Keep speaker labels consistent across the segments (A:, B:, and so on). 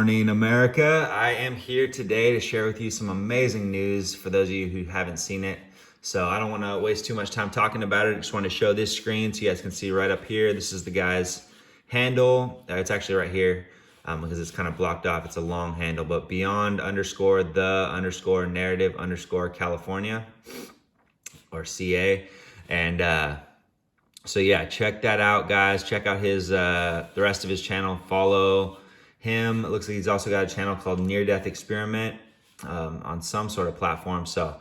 A: morning, America. I am here today to share with you some amazing news for those of you who haven't seen it. So I don't want to waste too much time talking about it. I just want to show this screen so you guys can see right up here. This is the guy's handle. It's actually right here because it's kind of blocked off. It's a long handle, but beyond_the_narrative_California or CA. And so yeah, check that out, guys. Check out his the rest of his channel. Follow him. It looks like he's also got a channel called Near Death Experiment on some sort of platform. So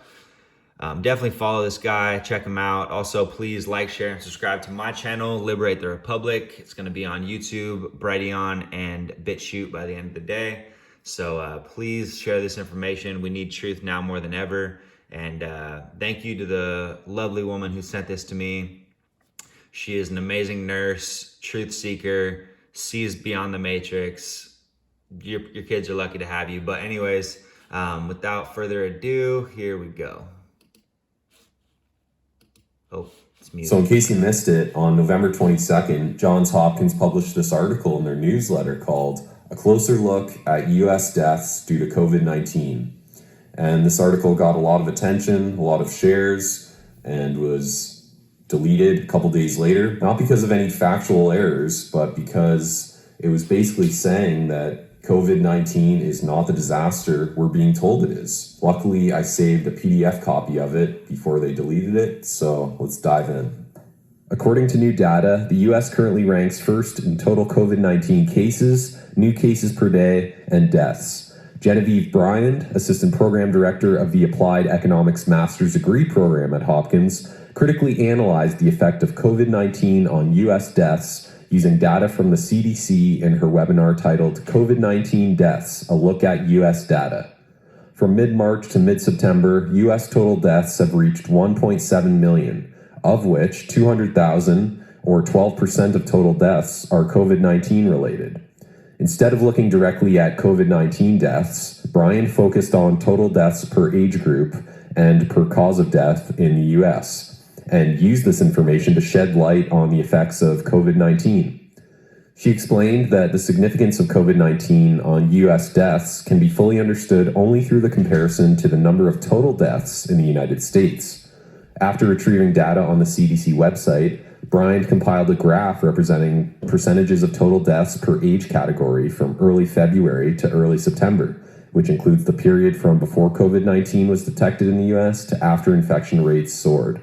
A: definitely follow this guy. Check him out. Also, please like, share, and subscribe to my channel, Liberate the Republic. It's going to be on YouTube, Brighteon, and BitChute by the end of the day. So please share this information. We need truth now more than ever. And thank you to the lovely woman who sent this to me. She is an amazing nurse, truth seeker, sees beyond the matrix. Your kids are lucky to have you. But anyways, without further ado, here we go. Oh, it's muted.
B: So in case you missed it, on November 22nd, Johns Hopkins published this article in their newsletter called A Closer Look at U.S. Deaths Due to COVID-19. And this article got a lot of attention, a lot of shares, and was deleted a couple days later, not because of any factual errors, but because it was basically saying that COVID-19 is not the disaster we're being told it is. Luckily, I saved a PDF copy of it before they deleted it, so let's dive in. According to new data, the US currently ranks first in total COVID-19 cases, new cases per day, and deaths. Genevieve Bryant, Assistant Program Director of the Applied Economics Master's Degree Program at Hopkins, critically analyzed the effect of COVID-19 on US deaths using data from the CDC in her webinar titled COVID-19 Deaths, a Look at US Data. From mid-March to mid-September, US total deaths have reached 1.7 million, of which 200,000, or 12% of total deaths, are COVID-19 related. Instead of looking directly at COVID-19 deaths, Brian focused on total deaths per age group and per cause of death in the US, and used this information to shed light on the effects of COVID-19. She explained that the significance of COVID-19 on US deaths can be fully understood only through the comparison to the number of total deaths in the United States. After retrieving data on the CDC website, Brian compiled a graph representing percentages of total deaths per age category from early February to early September, which includes the period from before COVID-19 was detected in the US to after infection rates soared.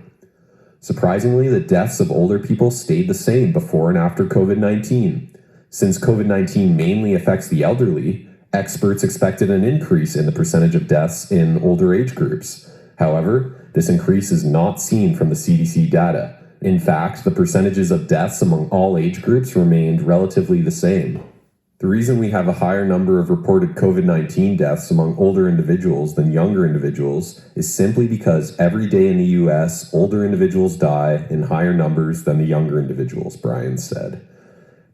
B: Surprisingly, the deaths of older people stayed the same before and after COVID-19. Since COVID-19 mainly affects the elderly, experts expected an increase in the percentage of deaths in older age groups. However, this increase is not seen from the CDC data. In fact, the percentages of deaths among all age groups remained relatively the same. The reason we have a higher number of reported COVID-19 deaths among older individuals than younger individuals is simply because every day in the US, older individuals die in higher numbers than the younger individuals, Brian said.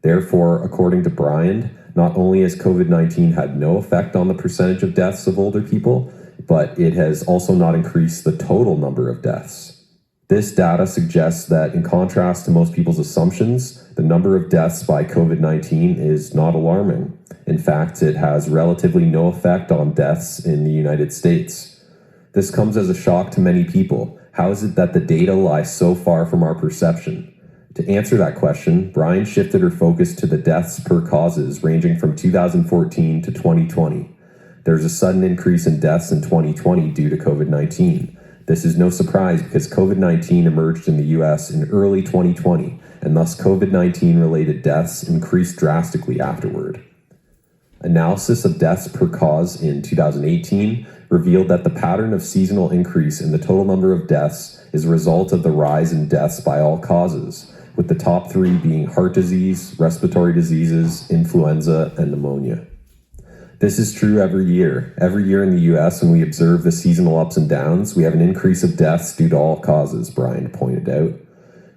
B: Therefore, according to Brian, not only has COVID-19 had no effect on the percentage of deaths of older people, but it has also not increased the total number of deaths. This data suggests that, in contrast to most people's assumptions, the number of deaths by COVID-19 is not alarming. In fact, it has relatively no effect on deaths in the United States. This comes as a shock to many people. How is it that the data lies so far from our perception? To answer that question, Brian shifted her focus to the deaths per causes ranging from 2014 to 2020. There's a sudden increase in deaths in 2020 due to COVID-19. This is no surprise because COVID-19 emerged in the US in early 2020, and thus COVID-19 related deaths increased drastically afterward. Analysis of deaths per cause in 2018 revealed that the pattern of seasonal increase in the total number of deaths is a result of the rise in deaths by all causes, with the top three being heart disease, respiratory diseases, influenza, and pneumonia. This is true every year. Every year in the US, when we observe the seasonal ups and downs, we have an increase of deaths due to all causes, Brian pointed out.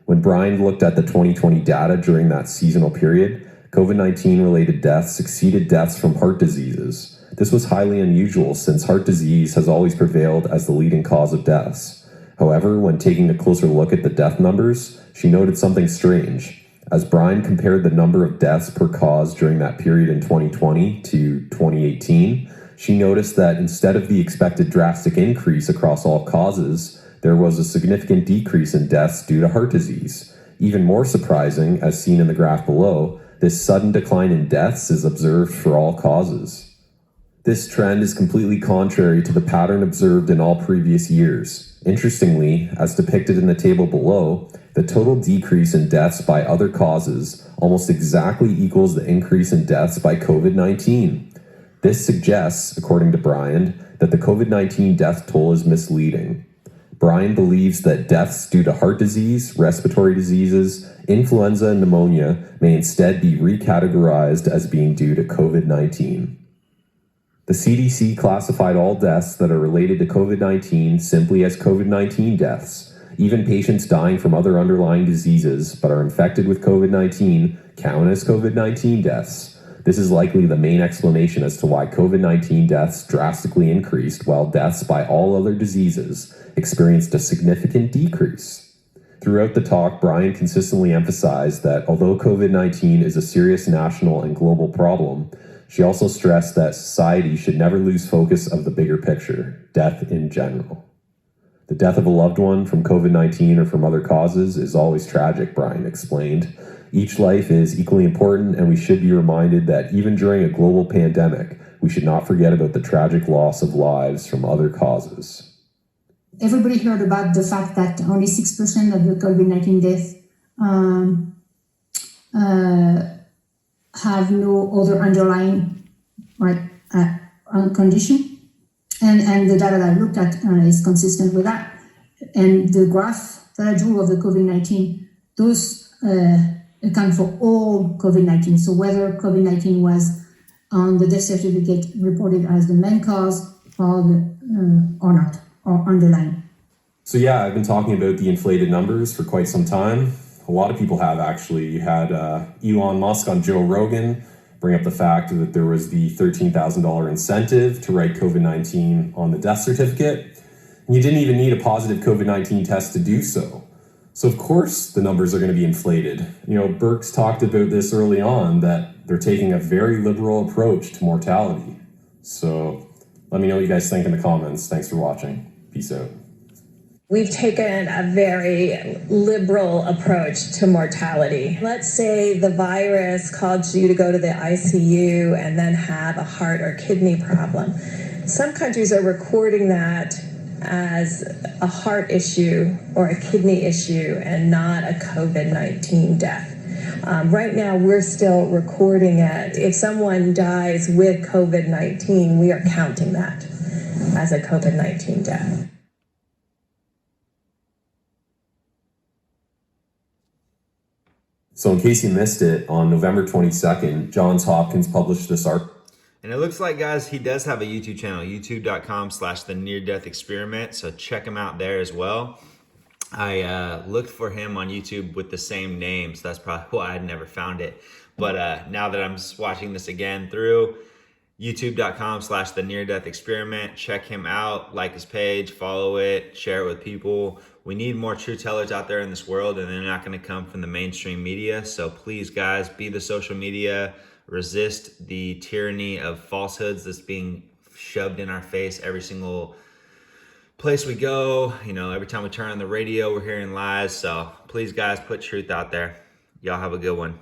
B: When Brian looked at the 2020 data during that seasonal period, COVID-19 related deaths exceeded deaths from heart diseases. This was highly unusual since heart disease has always prevailed as the leading cause of deaths. However, when taking a closer look at the death numbers, she noted something strange. As Brian compared the number of deaths per cause during that period in 2020 to 2018, she noticed that instead of the expected drastic increase across all causes, there was a significant decrease in deaths due to heart disease. Even more surprising, as seen in the graph below, this sudden decline in deaths is observed for all causes. This trend is completely contrary to the pattern observed in all previous years. Interestingly, as depicted in the table below, the total decrease in deaths by other causes almost exactly equals the increase in deaths by COVID-19. This suggests, according to Brian, that the COVID-19 death toll is misleading. Brian believes that deaths due to heart disease, respiratory diseases, influenza, and pneumonia may instead be recategorized as being due to COVID-19. The CDC classified all deaths that are related to COVID-19 simply as COVID-19 deaths. Even patients dying from other underlying diseases but are infected with COVID-19 count as COVID-19 deaths. This is likely the main explanation as to why COVID-19 deaths drastically increased while deaths by all other diseases experienced a significant decrease. Throughout the talk, Brian consistently emphasized that although COVID-19 is a serious national and global problem, she also stressed that society should never lose focus of the bigger picture, death in general. The death of a loved one from COVID-19 or from other causes is always tragic, Brian explained. Each life is equally important, and we should be reminded that even during a global pandemic, we should not forget about the tragic loss of lives from other causes.
C: Everybody heard about the fact that only 6% of the COVID-19 deaths have no other underlying condition. And the data that I looked at is consistent with that. And the graph that I drew of the COVID-19, those account for all COVID-19. So whether COVID-19 was on the death certificate reported as the main cause or not, or underlying.
B: So yeah, I've been talking about the inflated numbers for quite some time. A lot of people have actually. You had Elon Musk on Joe Rogan bring up the fact that there was the $13,000 incentive to write COVID-19 on the death certificate. And you didn't even need a positive COVID-19 test to do so. So of course the numbers are going to be inflated. You know, Burke's talked about this early on, that they're taking a very liberal approach to mortality. So let me know what you guys think in the comments. Thanks for watching. Peace out.
D: We've taken a very liberal approach to mortality. Let's say the virus caused you to go to the ICU and then have a heart or kidney problem. Some countries are recording that as a heart issue or a kidney issue and not a COVID-19 death. Right now, we're still recording it. If someone dies with COVID-19, we are counting that as a COVID-19 death.
B: So in case you missed it, on November 22nd, Johns Hopkins published this article.
A: And it looks like, guys, he does have a YouTube channel, youtube.com/the near death experiment. So check him out there as well. I looked for him on YouTube with the same name, so that's probably why I'd never found it. But now that I'm watching this again through, youtube.com/the near death experiment, check him out, like his page, follow it, share it with people. We need more truth tellers out there in this world, and they're not going to come from the mainstream media. So please, guys, be the social media. Resist the tyranny of falsehoods that's being shoved in our face every single place we go. You know, every time we turn on the radio, we're hearing lies. So please, guys, put truth out there. Y'all have a good one.